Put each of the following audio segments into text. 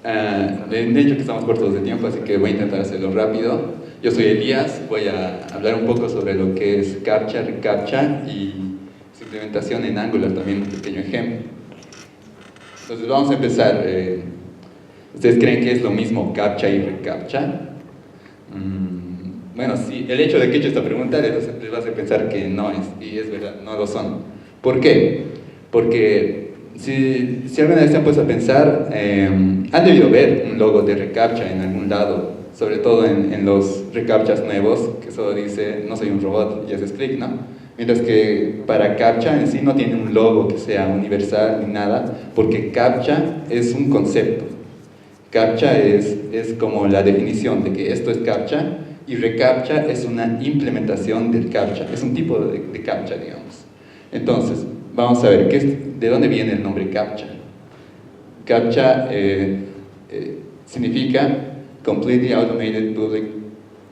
De hecho que estamos cortos de tiempo, así que voy a intentar hacerlo rápido. Yo soy Elías, voy a hablar un poco sobre lo que es CAPTCHA, ReCAPTCHA y su implementación en Angular, también un pequeño ejemplo. Entonces vamos a empezar. ¿Ustedes creen que es lo mismo CAPTCHA y ReCAPTCHA? Bueno, sí, el hecho de que he hecho esta pregunta les va a hacer pensar que no es, y es verdad, no lo son. ¿Por qué? Porque si alguna vez se han puesto a pensar, han debido ver un logo de ReCAPTCHA en algún lado, sobre todo en los ReCAPTCHAs nuevos, que solo dice, no soy un robot, y haces clic, ¿no? Mientras que para CAPTCHA en sí no tiene un logo que sea universal ni nada, porque CAPTCHA es un concepto. CAPTCHA es como la definición de que esto es CAPTCHA, y ReCAPTCHA es una implementación del CAPTCHA, es un tipo de CAPTCHA, digamos. Entonces, vamos a ver, ¿de dónde viene el nombre CAPTCHA? CAPTCHA significa Completely Automated Public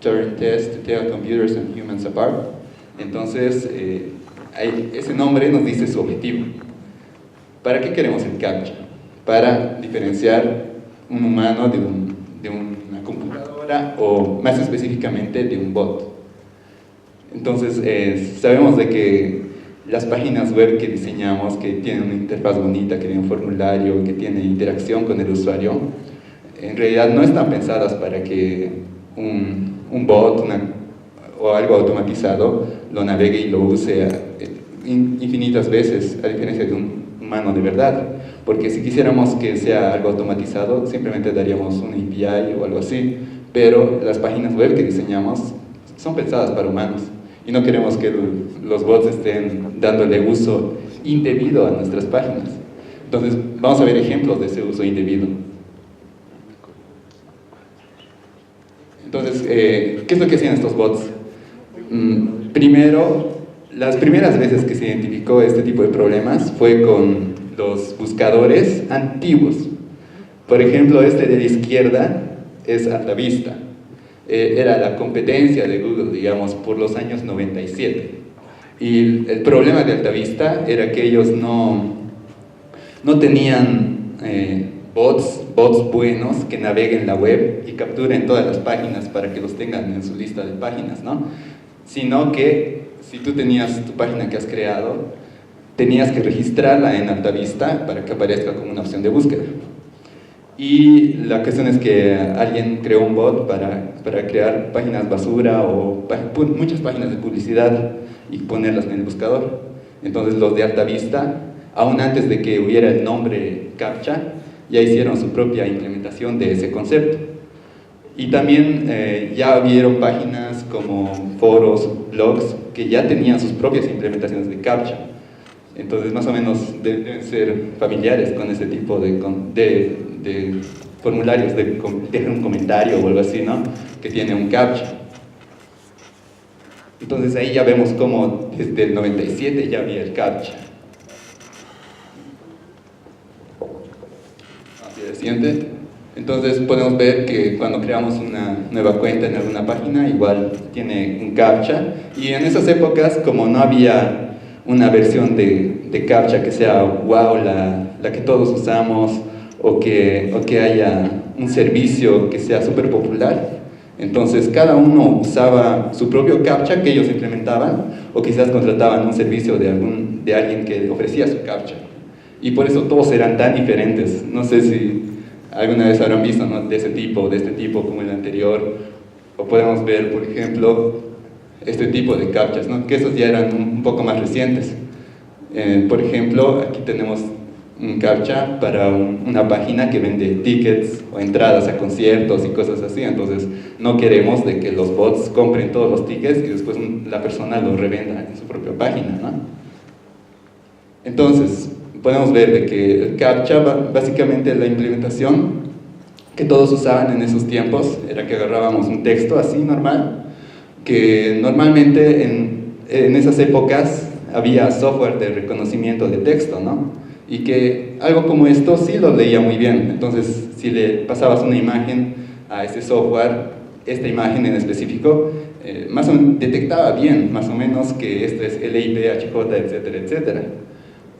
Turing Test to Tell Computers and Humans Apart. Entonces, ese nombre nos dice su objetivo. ¿Para qué queremos el CAPTCHA? Para diferenciar un humano de una computadora o, más específicamente, de un bot. Entonces, sabemos de que las páginas web que diseñamos, que tienen una interfaz bonita, que tienen un formulario, que tienen interacción con el usuario, en realidad no están pensadas para que un bot o algo automatizado lo navegue y lo use infinitas veces, a diferencia de un humano de verdad. Porque si quisiéramos que sea algo automatizado, simplemente daríamos una API o algo así, pero las páginas web que diseñamos son pensadas para humanos. Y no queremos que los bots estén dándole uso indebido a nuestras páginas. Entonces, vamos a ver ejemplos de ese uso indebido. Entonces, ¿qué es lo que hacían estos bots? Primero, las primeras veces que se identificó este tipo de problemas fue con los buscadores antiguos. Por ejemplo, este de la izquierda es AltaVista. Era la competencia de Google, digamos, por los años 97. Y el problema de AltaVista era que ellos no tenían bots buenos que naveguen la web y capturen todas las páginas para que los tengan en su lista de páginas, ¿no? Sino que si tú tenías tu página que has creado, tenías que registrarla en AltaVista para que aparezca como una opción de búsqueda. Y la cuestión es que alguien creó un bot para crear páginas basura o muchas páginas de publicidad y ponerlas en el buscador. Entonces los de AltaVista, aún antes de que hubiera el nombre CAPTCHA, ya hicieron su propia implementación de ese concepto. Y también ya vieron páginas como foros, blogs, que ya tenían sus propias implementaciones de CAPTCHA. Entonces más o menos deben ser familiares con ese tipo de formularios, dejar un comentario o algo así, ¿no? Que tiene un CAPTCHA. Entonces ahí ya vemos cómo desde el 97 ya había el CAPTCHA. Así de siguiente. Entonces podemos ver que cuando creamos una nueva cuenta en alguna página, igual tiene un CAPTCHA. Y en esas épocas, como no había una versión de CAPTCHA que sea wow, la que todos usamos, o que haya un servicio que sea súper popular, entonces cada uno usaba su propio CAPTCHA que ellos implementaban, o quizás contrataban un servicio de alguien que ofrecía su CAPTCHA. Y por eso todos eran tan diferentes. No sé si alguna vez habrán visto, ¿no?, de este tipo como el anterior, o podemos ver, por ejemplo, este tipo de CAPTCHAs, ¿no?, que esos ya eran un poco más recientes. Por ejemplo, aquí tenemos un CAPTCHA para una página que vende tickets o entradas a conciertos y cosas así. Entonces no queremos de que los bots compren todos los tickets y después la persona los revenda en su propia página, ¿no? Entonces podemos ver de que el CAPTCHA básicamente la implementación que todos usaban en esos tiempos era que agarrábamos un texto así normal, que normalmente en esas épocas había software de reconocimiento de texto, ¿no? Y que algo como esto sí lo leía muy bien. Entonces, si le pasabas una imagen a ese software, esta imagen en específico, más o menos detectaba bien, más o menos, que esto es LIP, HJ, etcétera, etcétera.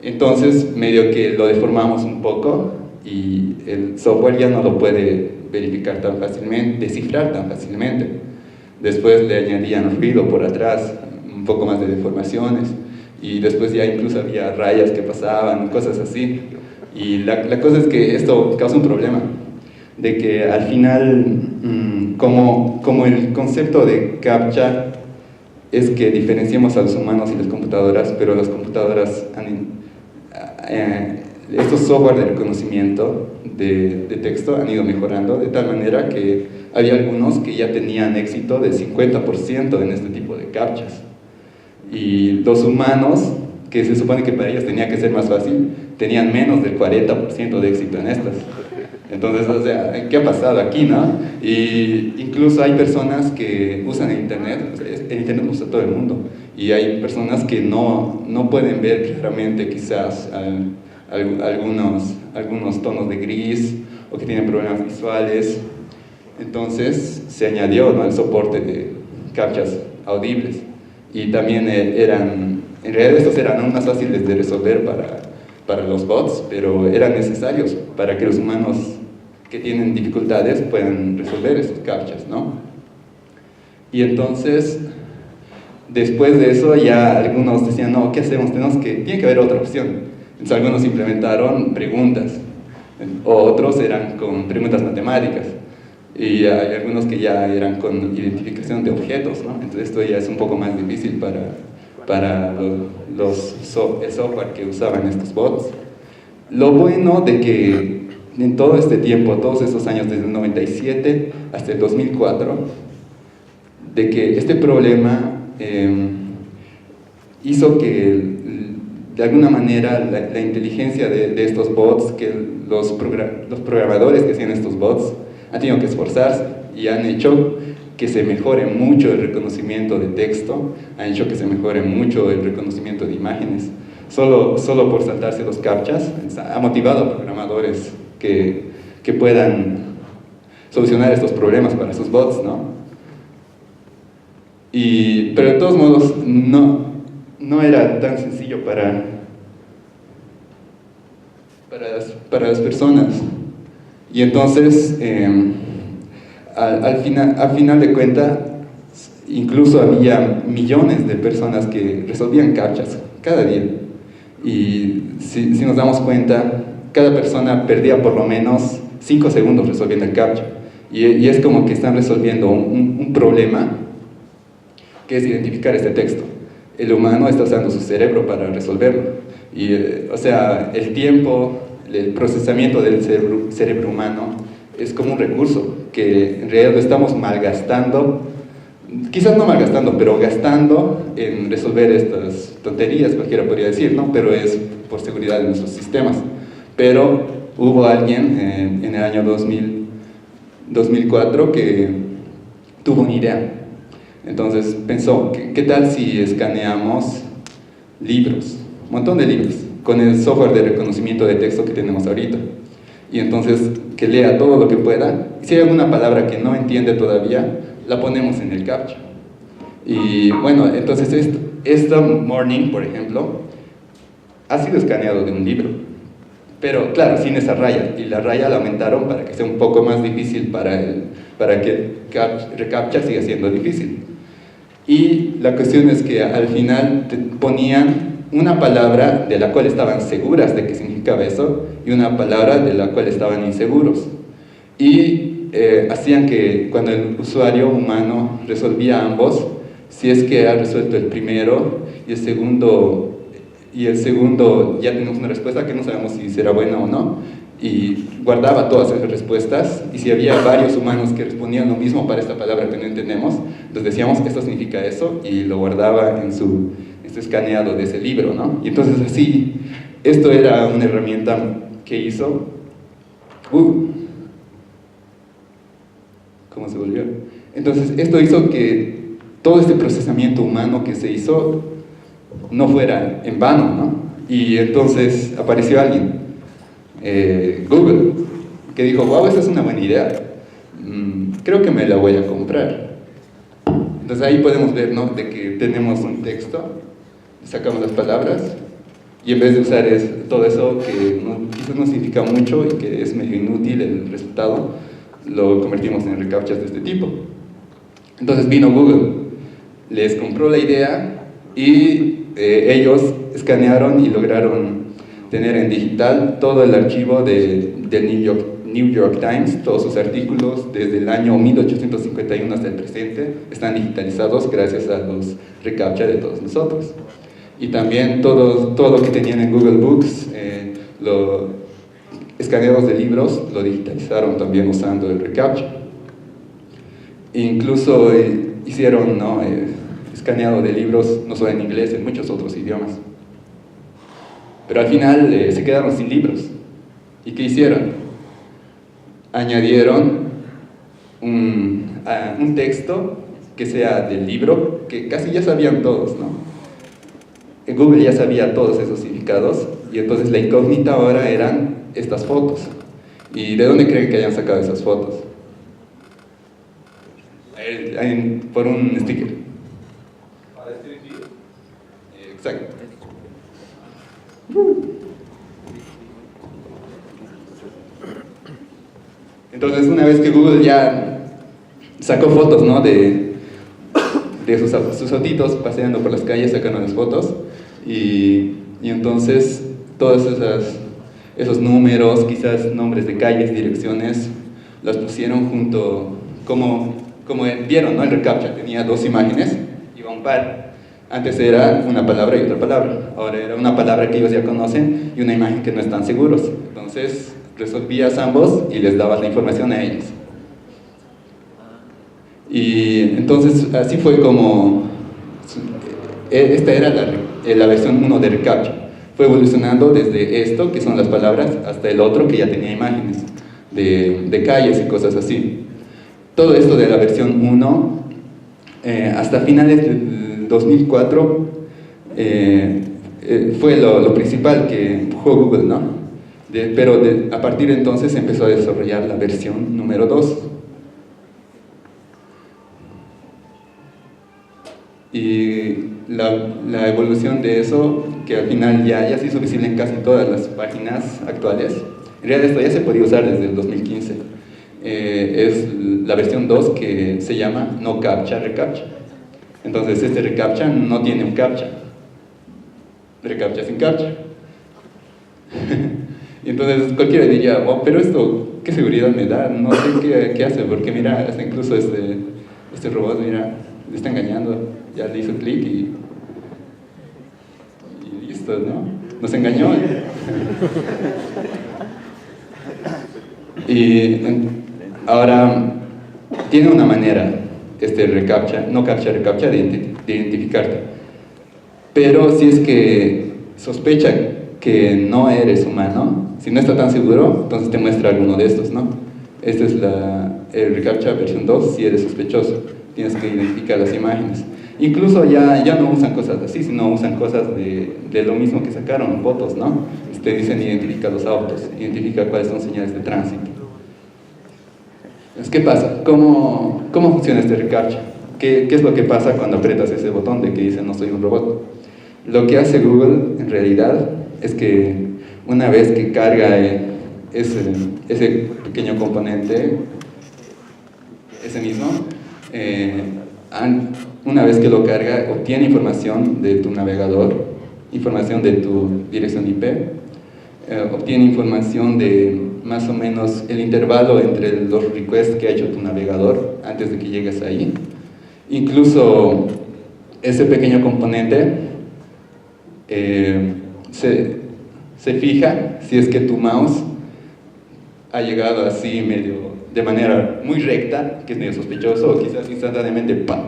Entonces, medio que lo deformamos un poco y el software ya no lo puede verificar tan fácilmente, descifrar tan fácilmente. Después le añadían ruido por atrás, un poco más de deformaciones, y después ya incluso había rayas que pasaban, cosas así. Y la cosa es que esto causa un problema, de que al final, como el concepto de CAPTCHA es que diferenciamos a los humanos y las computadoras, pero las computadoras estos software de reconocimiento de texto han ido mejorando de tal manera que había algunos que ya tenían éxito del 50% en este tipo de CAPTCHAs. Y los humanos, que se supone que para ellos tenía que ser más fácil, tenían menos del 40% de éxito en estas. Entonces, o sea, ¿qué ha pasado aquí, no? Y incluso hay personas que usan el Internet, o sea, el Internet usa todo el mundo, y hay personas que no pueden ver claramente quizás algunos tonos de gris, o que tienen problemas visuales. Entonces se añadió, ¿no?, el soporte de CAPTCHAs audibles, y también en realidad estos eran aún más fáciles de resolver para los bots, pero eran necesarios para que los humanos que tienen dificultades puedan resolver esos CAPTCHAs, ¿no? Y entonces, después de eso, ya algunos decían, no, ¿qué hacemos? Tiene que haber otra opción. Entonces algunos implementaron preguntas, otros eran con preguntas matemáticas, y hay algunos que ya eran con identificación de objetos, ¿no? Entonces esto ya es un poco más difícil para el software que usaban estos bots. Lo bueno de que en todo este tiempo, todos estos años, desde el 97 hasta el 2004, de que este problema hizo que de alguna manera la inteligencia de estos bots, que los programadores que hacían estos bots han tenido que esforzarse y han hecho que se mejore mucho el reconocimiento de texto, han hecho que se mejore mucho el reconocimiento de imágenes. Solo por saltarse los CAPTCHAs, ha motivado a programadores que puedan solucionar estos problemas para sus bots, ¿no? Pero de todos modos, no era tan sencillo para las personas. Y entonces, al final de cuentas, incluso había millones de personas que resolvían CAPTCHAs cada día. Y si nos damos cuenta, cada persona perdía por lo menos 5 segundos resolviendo el CAPTCHA. Y es como que están resolviendo un problema, que es identificar este texto. El humano está usando su cerebro para resolverlo. Y, o sea, el tiempo, el procesamiento del cerebro humano es como un recurso que en realidad lo estamos malgastando, quizás no malgastando, pero gastando en resolver estas tonterías, cualquiera podría decir, ¿no? Pero es por seguridad de nuestros sistemas. Pero hubo alguien en el año 2004 que tuvo una idea. Entonces pensó, ¿qué tal si escaneamos libros? Un montón de libros, con el software de reconocimiento de texto que tenemos ahorita. Y entonces que lea todo lo que pueda, y si hay alguna palabra que no entiende todavía, la ponemos en el CAPTCHA. Y bueno, entonces esta Morning, por ejemplo, ha sido escaneado de un libro, pero claro, sin esa raya, y la raya la aumentaron para que sea un poco más difícil para que el reCAPTCHA siga siendo difícil. Y la cuestión es que al final te ponían una palabra de la cual estaban seguras de que significaba eso, y una palabra de la cual estaban inseguros. Y hacían que cuando el usuario humano resolvía ambos, si es que ha resuelto el primero y el segundo ya tenemos una respuesta que no sabemos si será buena o no, y guardaba todas esas respuestas, y si había varios humanos que respondían lo mismo para esta palabra que no entendemos, entonces decíamos, esto significa eso, y lo guardaba en su escaneado de ese libro, ¿no? Y entonces así, esto era una herramienta que hizo... ¿Cómo se volvió? Entonces, esto hizo que todo este procesamiento humano que se hizo no fuera en vano, ¿no? Y entonces apareció alguien, Google, que dijo, wow, esa es una buena idea, creo que me la voy a comprar. Entonces ahí podemos ver, ¿no?, de que tenemos un texto, sacamos las palabras, Y en vez de usar todo eso que quizás no significa mucho y que es medio inútil el resultado, lo convertimos en reCAPTCHAs de este tipo. Entonces vino Google, les compró la idea y ellos escanearon y lograron tener en digital todo el archivo del New York Times, todos sus artículos desde el año 1851 hasta el presente están digitalizados gracias a los reCAPTCHA de todos nosotros. Y también todo lo que tenían en Google Books, escaneados de libros, lo digitalizaron también usando el reCAPTCHA. Incluso hicieron escaneado de libros no solo en inglés, en muchos otros idiomas. Pero al final se quedaron sin libros. ¿Y qué hicieron? Añadieron un texto que sea del libro, que casi ya sabían todos, ¿no? Google ya sabía todos esos significados, y entonces la incógnita ahora eran estas fotos. ¿Y de dónde creen que hayan sacado esas fotos? Por un sticker. Exacto. Entonces, una vez que Google ya sacó fotos, ¿no?, de sus autitos paseando por las calles, sacando las fotos, y entonces todos esos números, quizás nombres de calles, direcciones, los pusieron junto, como vieron, ¿no? El reCAPTCHA tenía dos imágenes, iba un par. Antes era una palabra y otra palabra, ahora era una palabra que ellos ya conocen y una imagen que no están seguros. Entonces resolvías ambos y les dabas la información a ellos. Y entonces así fue como esta era la versión 1 de reCAPTCHA. Fue evolucionando desde esto, que son las palabras, hasta el otro que ya tenía imágenes de calles y cosas así. Todo esto de la versión 1, hasta finales del 2004, fue lo principal que empujó Google, ¿no? Pero a partir de entonces se empezó a desarrollar la versión número 2. Y la evolución de eso, que al final ya se hizo visible en casi todas las páginas actuales. En realidad esto ya se podía usar desde el 2015. Es la versión 2 que se llama No CAPTCHA reCAPTCHA. Entonces este reCAPTCHA no tiene un CAPTCHA. reCAPTCHA sin CAPTCHA. Y entonces cualquiera diría, oh, pero esto, ¿qué seguridad me da? No sé qué hace, porque mira, hasta incluso este robot, mira, le está engañando. Ya le hizo clic y listo, ¿no? Nos engañó. Y ahora tiene una manera este reCAPTCHA, no CAPTCHA reCAPTCHA, de identificarte. Pero si es que sospecha que no eres humano, si no está tan seguro, entonces te muestra alguno de estos, ¿no? Este es el reCAPTCHA versión 2, si eres sospechoso, tienes que identificar las imágenes. Incluso ya no usan cosas así, sino usan cosas de lo mismo que sacaron, fotos, ¿no? Te dicen identifica los autos, identifica cuáles son señales de tránsito. Entonces, ¿qué pasa? ¿Cómo funciona este reCAPTCHA? ¿Qué es lo que pasa cuando aprietas ese botón de que dice no soy un robot? Lo que hace Google, en realidad, es que una vez que carga ese pequeño componente, ese mismo, una vez que lo carga, obtiene información de tu navegador, información de tu dirección IP, obtiene información de más o menos el intervalo entre los requests que ha hecho tu navegador antes de que llegues ahí. Incluso ese pequeño componente se fija si es que tu mouse ha llegado así medio de manera muy recta, que es medio sospechoso, o quizás instantáneamente ¡pam!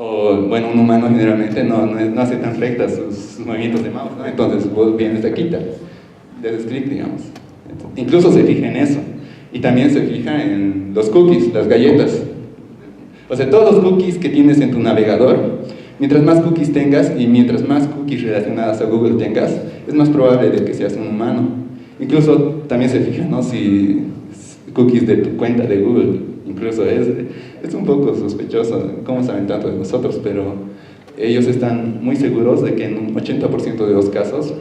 O bueno, un humano generalmente no hace tan rectas sus movimientos de mouse, ¿no? Entonces vos vienes de quita, le das clic, digamos. Incluso se fija en eso. Y también se fija en los cookies, las galletas. O sea, todos los cookies que tienes en tu navegador, mientras más cookies tengas y mientras más cookies relacionadas a Google tengas, es más probable de que seas un humano. Incluso también se fija, ¿no? Si cookies de tu cuenta de Google, incluso es un poco sospechoso cómo saben tanto de nosotros, pero ellos están muy seguros de que en un 80% de los casos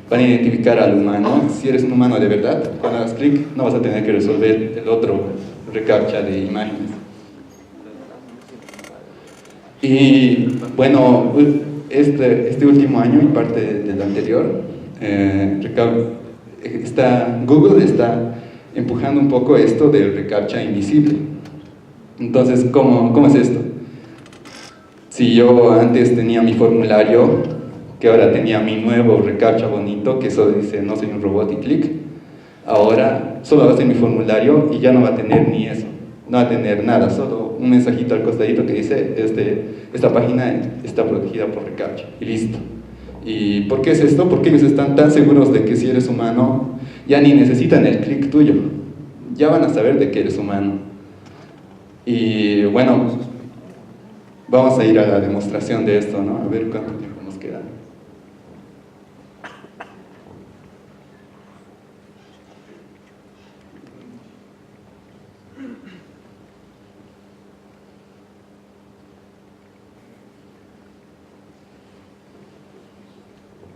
van a identificar al humano. Si eres un humano de verdad, cuando hagas clic no vas a tener que resolver el otro reCAPTCHA de imágenes. Y bueno, este último año y parte del anterior, Google está empujando un poco esto del reCAPTCHA invisible. Entonces, ¿cómo es esto? Si yo antes tenía mi formulario, que ahora tenía mi nuevo reCAPTCHA bonito, que solo dice no soy un robot y clic, ahora solo va a ser mi formulario y ya no va a tener ni eso, no va a tener nada, solo un mensajito al costadito que dice esta página está protegida por reCAPTCHA y listo. ¿Y por qué es esto? Porque ellos están tan seguros de que si eres humano ya ni necesitan el clic tuyo, ya van a saber de que eres humano. Y bueno, vamos a ir a la demostración de esto, ¿no? A ver cuánto tiempo nos queda.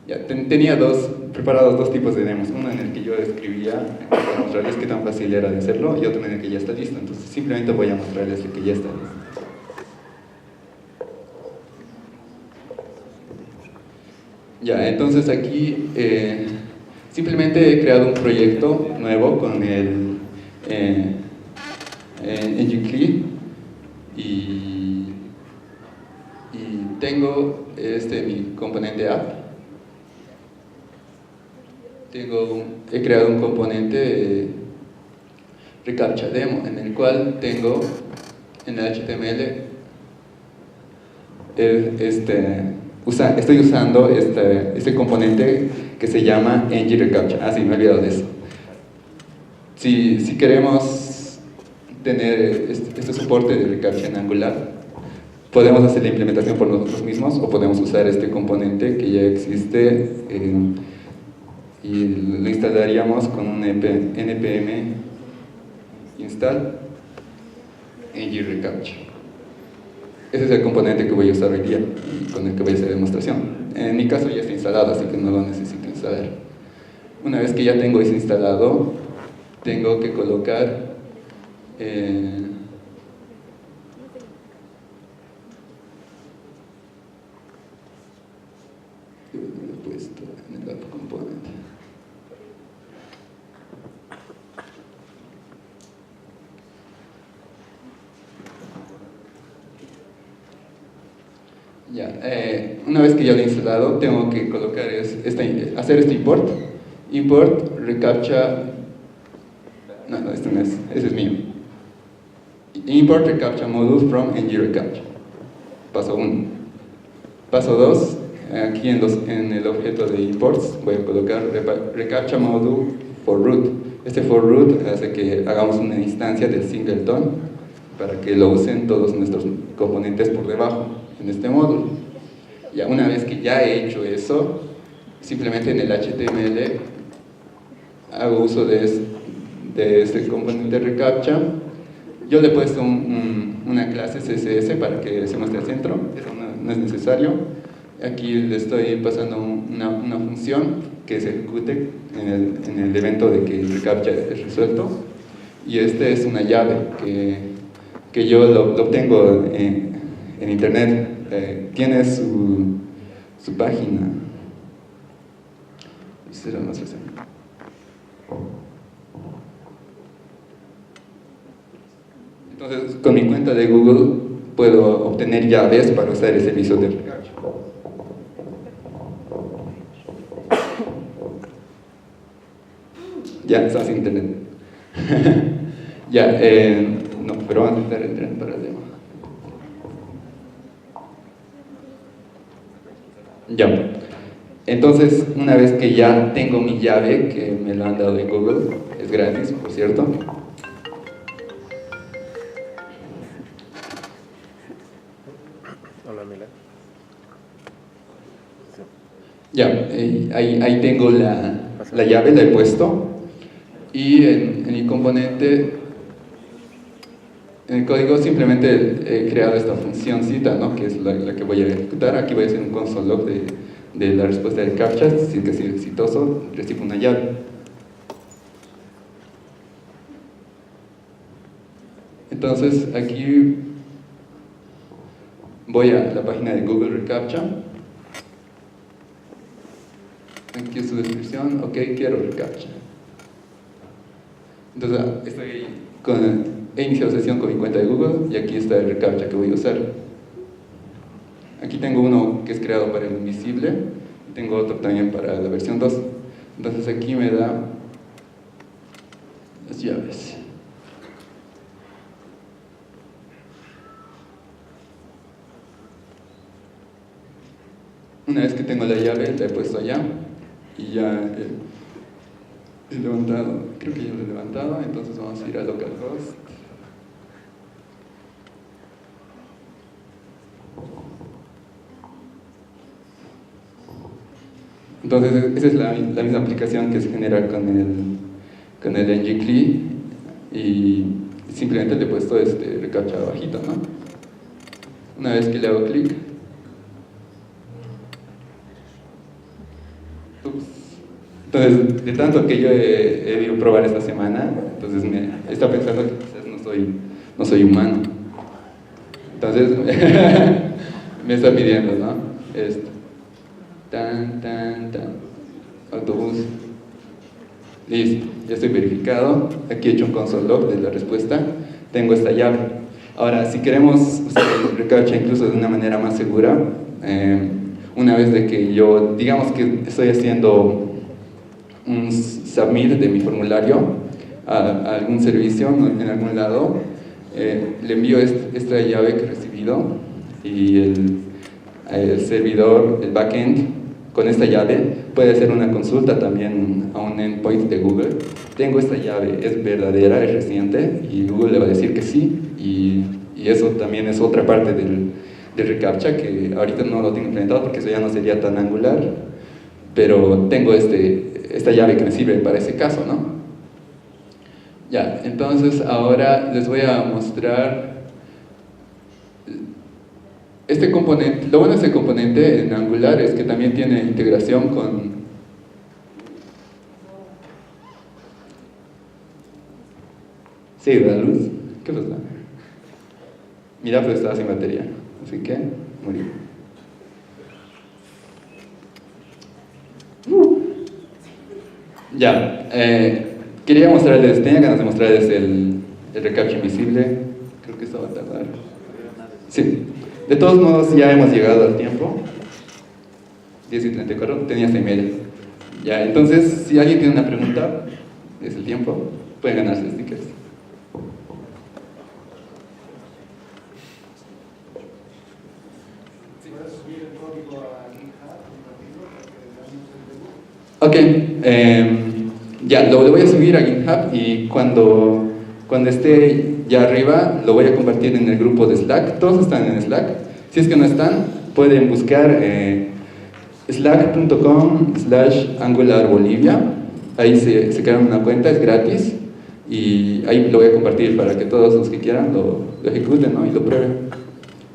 Ya, tenía preparados dos tipos de demos, uno en el que yo escribía para mostrarles qué tan fácil era de hacerlo y otro en el que ya está listo, entonces simplemente voy a mostrarles el que ya está listo. Ya, entonces aquí simplemente he creado un proyecto nuevo con el NGCLI y tengo mi componente app. He creado un componente reCAPTCHA demo en el cual tengo en el HTML estoy usando este componente que se llama ngReCAPTCHA. Sí, me he olvidado de eso. Si queremos tener este soporte de reCAPTCHA en Angular, podemos hacer la implementación por nosotros mismos o podemos usar este componente que ya existe y lo instalaríamos con un npm install ngReCAPTCHA. Ese es el componente que voy a usar hoy día y con el que voy a hacer demostración. En mi caso ya está instalado, así que no lo necesito instalar. Una vez que ya tengo eso instalado, tengo que colocar puesto en el app component. Ya, una vez que ya lo he instalado, tengo que colocar hacer este import reCAPTCHA. No, este no es, ese es mío. Import reCAPTCHA module from ngReCAPTCHA. Paso 1. Paso 2, aquí en el objeto de imports voy a colocar reCAPTCHA module for root. Este for root hace que hagamos una instancia del singleton para que lo usen todos nuestros componentes por debajo en este módulo. Ya una vez que ya he hecho eso, simplemente en el HTML hago uso de este componente reCAPTCHA. Yo le he puesto una clase CSS para que se muestre al centro, eso no es necesario. Aquí le estoy pasando una función que se ejecute en el evento de que el reCAPTCHA es resuelto, y este es una llave que yo lo obtengo en internet. Tiene su página. Será más fácil. Entonces, con mi cuenta de Google puedo obtener llaves para usar el servicio de reCAPTCHA. Ya, estamos en internet. Ya, no, pero vamos a intentar entrar para el demo. Ya, entonces una vez que ya tengo mi llave, que me lo han dado en Google, es gratis, por cierto. Hola, Mila. Ya, ahí tengo la llave, la he puesto, y en mi componente, en el código simplemente he creado esta funcióncita, ¿no? Que es la que voy a ejecutar. Aquí voy a hacer un console log de la respuesta del CAPTCHA, si es que ha sido exitoso, recibo una llave. Entonces aquí voy a la página de Google reCAPTCHA. Aquí es su descripción. Ok, quiero reCAPTCHA. Entonces he iniciado sesión con mi cuenta de Google y aquí está el reCAPTCHA que voy a usar. Aquí tengo uno que es creado para el invisible y tengo otro también para la versión 2. Entonces aquí me da las llaves. Una vez que tengo la llave, la he puesto allá y ya he levantado, creo que ya lo he levantado, entonces vamos a ir a localhost. Entonces esa es la misma aplicación que se genera con el ngCli y simplemente le he puesto este reCAPTCHA abajito, ¿no? Una vez que le hago clic, entonces, de tanto que yo he debido probar esta semana, entonces me está pensando que quizás no soy humano. Entonces, me está pidiendo, ¿no? Esto. Tan, autobús. Listo, ya estoy verificado. Aquí he hecho un console log de la respuesta. Tengo esta llave. Ahora, si queremos usar el reCAPTCHA incluso de una manera más segura, una vez de que yo, digamos que estoy haciendo un submit de mi formulario a algún servicio en algún lado, le envío esta llave que he recibido y el servidor, el backend, con esta llave puede hacer una consulta también a un endpoint de Google. Tengo esta llave, es verdadera, es reciente, y Google le va a decir que sí, y eso también es otra parte del reCAPTCHA que ahorita no lo tengo implementado porque eso ya no sería tan angular, pero tengo esta llave que me sirve para ese caso, ¿no? Ya, entonces ahora les voy a mostrar este componente. Lo bueno de este componente en Angular es que también tiene integración con sí, ¿da luz? ¿Qué pasa? Mira, pero estaba sin batería, así que murió. Ya, tenía ganas de mostrarles el reCAPTCHA invisible. Creo que esto va a tardar. Sí, de todos modos ya hemos llegado al tiempo. 10:34, tenía 6:30. Ya, entonces, si alguien tiene una pregunta, es el tiempo, pueden ganarse stickers. Ok, ya, lo voy a subir a GitHub y cuando esté ya arriba lo voy a compartir en el grupo de Slack. Todos están en Slack. Si es que no están, pueden buscar slack.com/AngularBolivia. Ahí se crean una cuenta, es gratis y ahí lo voy a compartir para que todos los que quieran lo ejecuten, ¿no? Y lo prueben.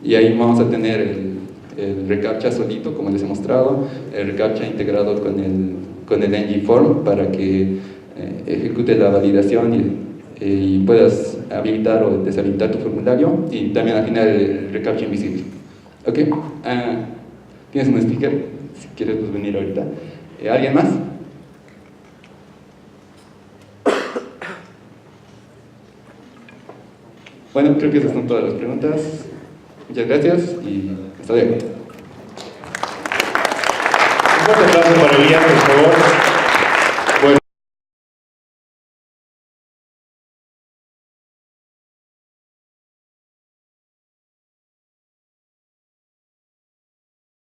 Y ahí vamos a tener el reCAPTCHA solito, como les he mostrado, el reCAPTCHA integrado con el ngForm para que ejecute la validación y puedas habilitar o deshabilitar tu formulario, y también al final el reCAPTCHA invisible. ¿Ok? ¿Tienes un sticker? Si quieres pues venir ahorita. ¿Alguien más? Bueno, creo que esas son todas las preguntas. Muchas gracias y hasta luego. Un fuerte aplauso para Elian, por favor.